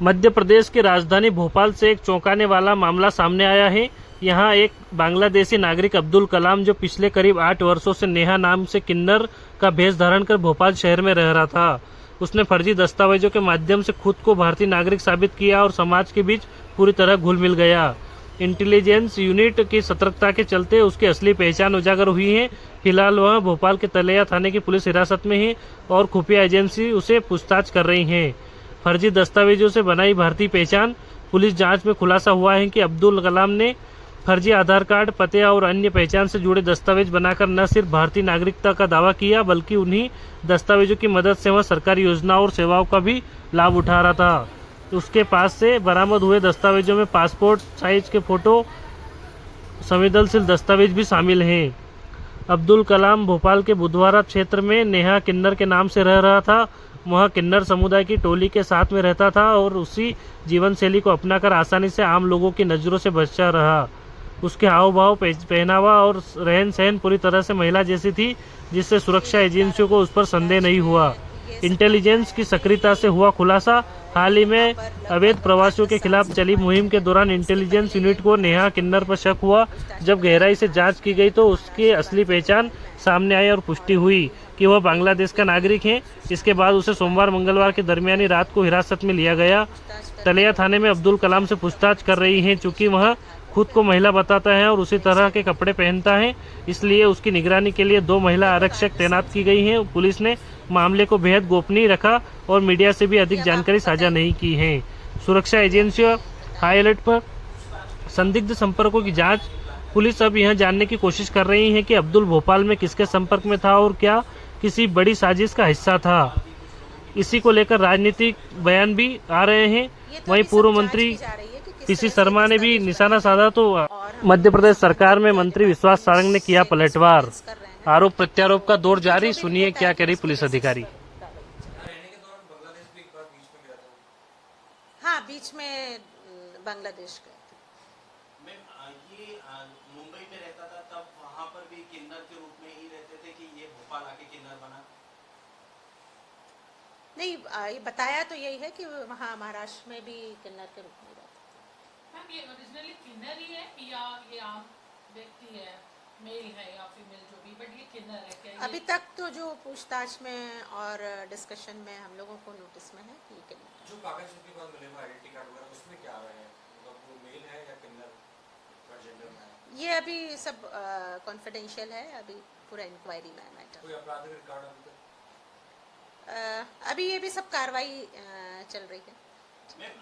मध्य प्रदेश की राजधानी भोपाल से एक चौंकाने वाला मामला सामने आया है। यहां एक बांग्लादेशी नागरिक अब्दुल कलाम, जो पिछले करीब 8 वर्षों से नेहा नाम से किन्नर का भेष धारण कर भोपाल शहर में रह रहा था। उसने फर्जी दस्तावेजों के माध्यम से खुद को भारतीय नागरिक साबित किया और समाज के बीच पूरी तरह घुल मिल गया। इंटेलिजेंस यूनिट की सतर्कता के चलते उसकी असली पहचान उजागर हुई है। फिलहाल वह भोपाल के तलैया थाने की पुलिस हिरासत में है और खुफिया एजेंसी उसे पूछताछ कर रही है। फर्जी दस्तावेजों से बनाई भारतीय पहचान। पुलिस जांच में खुलासा हुआ है कि अब्दुल कलाम ने फर्जी आधार कार्ड, पते और अन्य पहचान से जुड़े दस्तावेज बनाकर न सिर्फ भारतीय नागरिकता का दावा किया, बल्कि उन्हीं दस्तावेजों की मदद से वह सरकारी योजनाओं और सेवाओं का भी लाभ उठा रहा था। उसके पास से बरामद हुए दस्तावेजों में पासपोर्ट साइज के फोटो, संवेदनशील दस्तावेज भी शामिल हैं। अब्दुल कलाम भोपाल के बुधवारा क्षेत्र में नेहा किन्नर के नाम से रह रहा था। वह किन्नर समुदाय की टोली के साथ में रहता था और उसी जीवन शैली को अपनाकर आसानी से आम लोगों की नज़रों से बचा रहा। उसके हाव भाव, पहनावा और रहन सहन पूरी तरह से महिला जैसी थी, जिससे सुरक्षा एजेंसियों को उस पर संदेह नहीं हुआ। इंटेलिजेंस की सक्रियता से हुआ खुलासा। हाल ही में अवैध प्रवासियों के खिलाफ चली मुहिम के दौरान इंटेलिजेंस यूनिट को नेहा किन्नर पर शक हुआ। जब गहराई से जांच की गई तो उसकी असली पहचान सामने आई और पुष्टि हुई कि वह बांग्लादेश का नागरिक है। इसके बाद उसे सोमवार मंगलवार के दरमियानी रात को हिरासत में लिया गया। तलैया थाने में अब्दुल कलाम से पूछताछ कर रही है। चूंकि वह खुद को महिला बताता है और उसी तरह के कपड़े पहनता है, इसलिए उसकी निगरानी के लिए 2 महिला आरक्षक तैनात की गई हैं। पुलिस ने मामले को बेहद गोपनीय रखा और मीडिया से भी अधिक जानकारी साझा नहीं की है। सुरक्षा एजेंसियां हाई अलर्ट पर। संदिग्ध संपर्कों की जांच। पुलिस अब यह जानने की कोशिश कर रही है कि अब्दुल भोपाल में किसके संपर्क में था और क्या किसी बड़ी साजिश का हिस्सा था। इसी को लेकर राजनीतिक बयान भी आ रहे हैं। वहीं पूर्व मंत्री पीसी शर्मा ने भी निशाना साधा तो मध्य प्रदेश सरकार में मंत्री विश्वास सारंग ने किया पलटवार। आरोप प्रत्यारोप का दौर जारी। सुनिए क्या कह रही पुलिस अधिकारी। हाँ, बीच में बांग्लादेश गए थे। ये मुंबई में रहता था, तब वहाँ पर भी किन्नर के रूप में ही रहते थे कि ये भोपाल आके किन्नर बना? नहीं, ये बताया तो यही है कि वहाँ महाराष्ट्र में भी किन्नर के रूप में रहते थे। मैम, ये ओरिजिनली किन्नर ही है या ये आम व्यक्ति है, मेल है या फीमेल जो भी, बट ये किन्नर है क्या? अभी तक तो जो पूछताछ में और डिस्कशन में हम लोगों को नोटिस में है कि ये किन्नर। जो कागज के बाद मिले हुए आइडेंटिटी कार्ड वगैरह, उसमें क्या आ रहा है? मतलब वो मेल है या किन्नर ट्रांसजेंडर में है? ये अभी सब कॉन्फिडेंशियल है, अभी पूरा इंक्वायरी में है मैटर। कोई आपराधिक रिकॉर्ड अभी तक? अभी ये भी सब कार्रवाई चल रही है। मैम,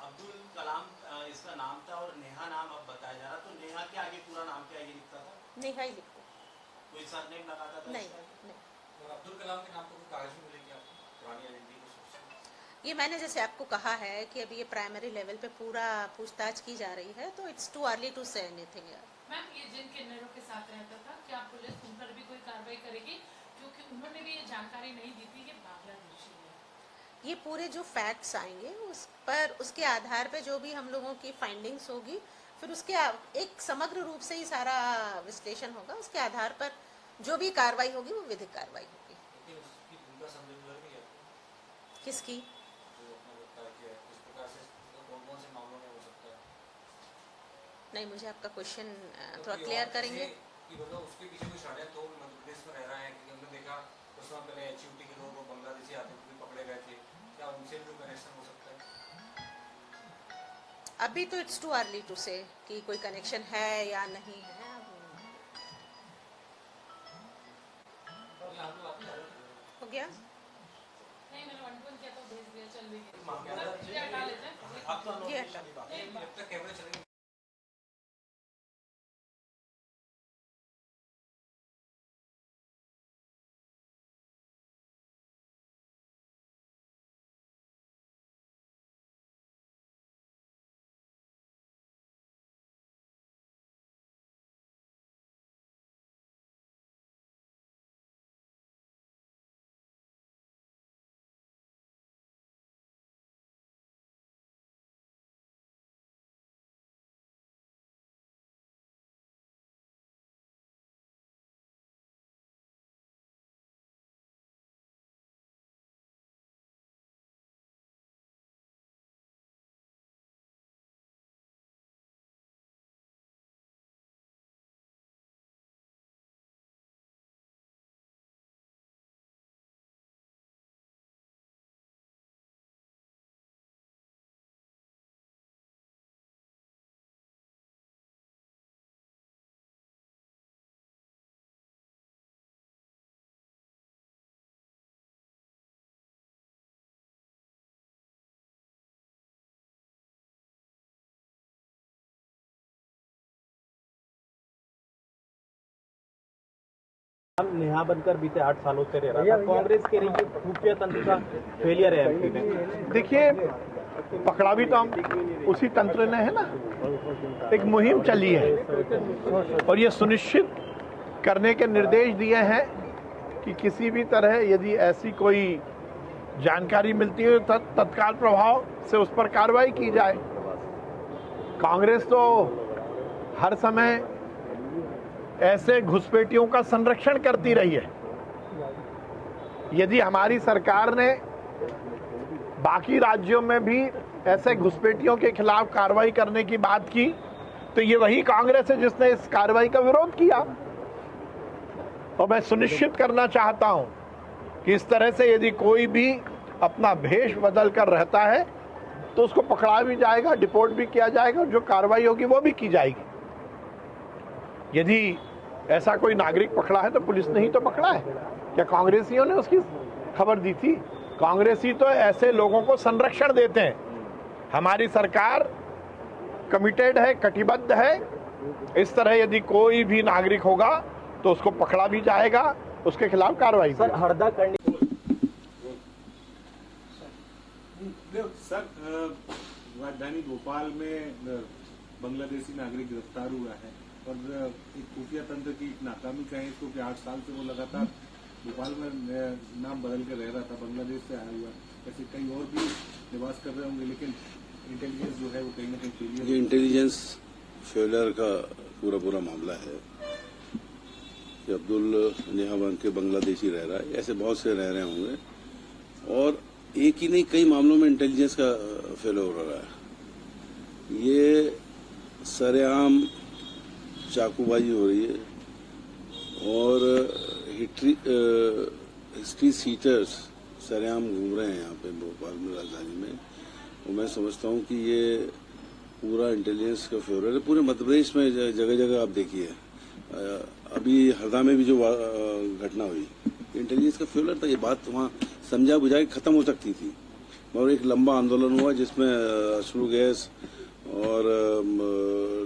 अब्दुल कलाम इसका नाम था और नेहा नाम अब बताया जा रहा, तो नेहा के आगे पूरा नाम क्या ये लिखता था? नेहा ही लिखो। कोई सरनेम लगाता था? नहीं, नहीं। तो अब्दुल कलाम के नाम पर कोई कागज भी मिलेंगे आपको पुरानी आइडेंटिटी के सोर्स से? ये मैंने जैसे आपको कहा है कि अभी ये प्राइमरी लेवल पे पूरा पूछताछ की जा रही है, तो it's too early to say anything. Ma'am, ये जिन किन्नरों के साथ रहता था, क्या पुलिस उन पर भी कोई कार्रवाई करेगी? क्योंकि उन्होंने भी ये जानकारी नहीं दी थी कि बांग्लादेशी है। ये पूरे जो फैक्ट्स आएंगे उस पर, उसके आधार पे जो भी हम लोगों की फाइंडिंग्स होगी, फिर उसके एक समग्र रूप से ही सारा विश्लेषण होगा। उसके आधार पर जो भी कार्रवाई होगी वो विधिक कार्रवाई होगी। लेकिन उसकी भूमिका संदिग्ध लग रही है आपको? किसकी? जो अपना बताया कि इस प्रकार से कौन-कौन से मामलों में हो सकता है? नहीं, मुझे आपका क्वेश्चन थोड़ा क्लियर करेंगे कि मतलब उसके पीछे कोई षड्यंत्र तो मध्य प्रदेश में रह रहा है, क्योंकि हमने देखा कुछ समय पहले एचयूटी के लोग बांग्लादेशी आतंकी भी पकड़े गए थे। क्या उनसे भी कोई कनेक्शन हो सकता है? अभी तो इट्स टू अर्ली टू से कि कोई कनेक्शन है या नहीं है। हो गया? नहीं, मैंने 1 किया तो भेज दिया, चल भी गया। मामला ये हटा लेते हैं। ये हटा। जब तक कैमरे चलेंगे हम नेहा बनकर बीते 8 सालों से रह रहा था। कांग्रेस के रही खुफिया तंत्र का फेलियर है एमपी में। देखिए, पकड़ा भी तो हम उसी तंत्र ने है ना। एक मुहिम चली है और ये सुनिश्चित करने के निर्देश दिए हैं कि किसी भी तरह यदि ऐसी कोई जानकारी मिलती है तो तत्काल प्रभाव से उस पर कार्रवाई की जाए। कांग्रेस तो हर समय ऐसे घुसपैठियों का संरक्षण करती रही है। यदि हमारी सरकार ने बाकी राज्यों में भी ऐसे घुसपैठियों के खिलाफ कार्रवाई करने की बात की तो ये वही कांग्रेस है जिसने इस कार्रवाई का विरोध किया। और मैं सुनिश्चित करना चाहता हूं कि इस तरह से यदि कोई भी अपना भेष बदल कर रहता है तो उसको पकड़ा भी जाएगा, डिपोर्ट भी किया जाएगा और जो कार्रवाई होगी वो भी की जाएगी। यदि ऐसा कोई नागरिक पकड़ा है तो पुलिस ने ही तो पकड़ा है, क्या कांग्रेसियों ने उसकी खबर दी थी? कांग्रेसी तो ऐसे लोगों को संरक्षण देते हैं। हमारी सरकार कमिटेड है, कटिबद्ध है। इस तरह यदि कोई भी नागरिक होगा तो उसको पकड़ा भी जाएगा, उसके खिलाफ कार्रवाई की सर हरदा करने सर, राजधानी भोपाल में बांग्लादेशी नागरिक गिरफ्तार हुआ है और एक खुफिया तंत्र की नाकामी कहें इसको कि 8 साल से वो लगातार भोपाल में नाम बदल कर रह रहा था, बांग्लादेश से आया हुआ। ऐसे कई और भी निवास कर रहे होंगे, लेकिन इंटेलिजेंस जो है वो कहीं ना कहीं फेलियर। ये इंटेलिजेंस फेलियर का पूरा मामला है कि अब्दुल नेहा बन के बांग्लादेशी रह रहा है, ऐसे बहुत से रह रहे होंगे और एक ही नहीं कई मामलों में इंटेलिजेंस का फेलियर हो रहा है। ये सरेआम चाकूबाजी हो रही है और हिस्ट्री सीटर्स सरेआम घूम रहे हैं यहाँ पे भोपाल में, राजधानी में। और मैं समझता हूँ कि ये पूरा इंटेलिजेंस का फेलियर है। पूरे मध्य प्रदेश में जगह जगह आप देखिए, अभी हरदा में भी जो घटना हुई इंटेलिजेंस का फेलियर था। ये बात वहाँ समझा बुझा के खत्म हो सकती थी, मगर एक लंबा आंदोलन हुआ जिसमें अश्रु गैस और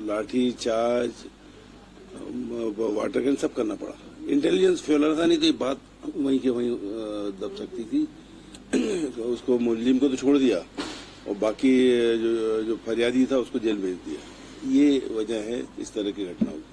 लाठी चार्ज, वाटर गन सब करना पड़ा। इंटेलिजेंस फेलियर था, नहीं तो ये बात वहीं के वहीं दब सकती थी। उसको मुलजिम को तो छोड़ दिया और बाकी जो फरियादी था उसको जेल भेज दिया। ये वजह है इस तरह की घटनाओं की।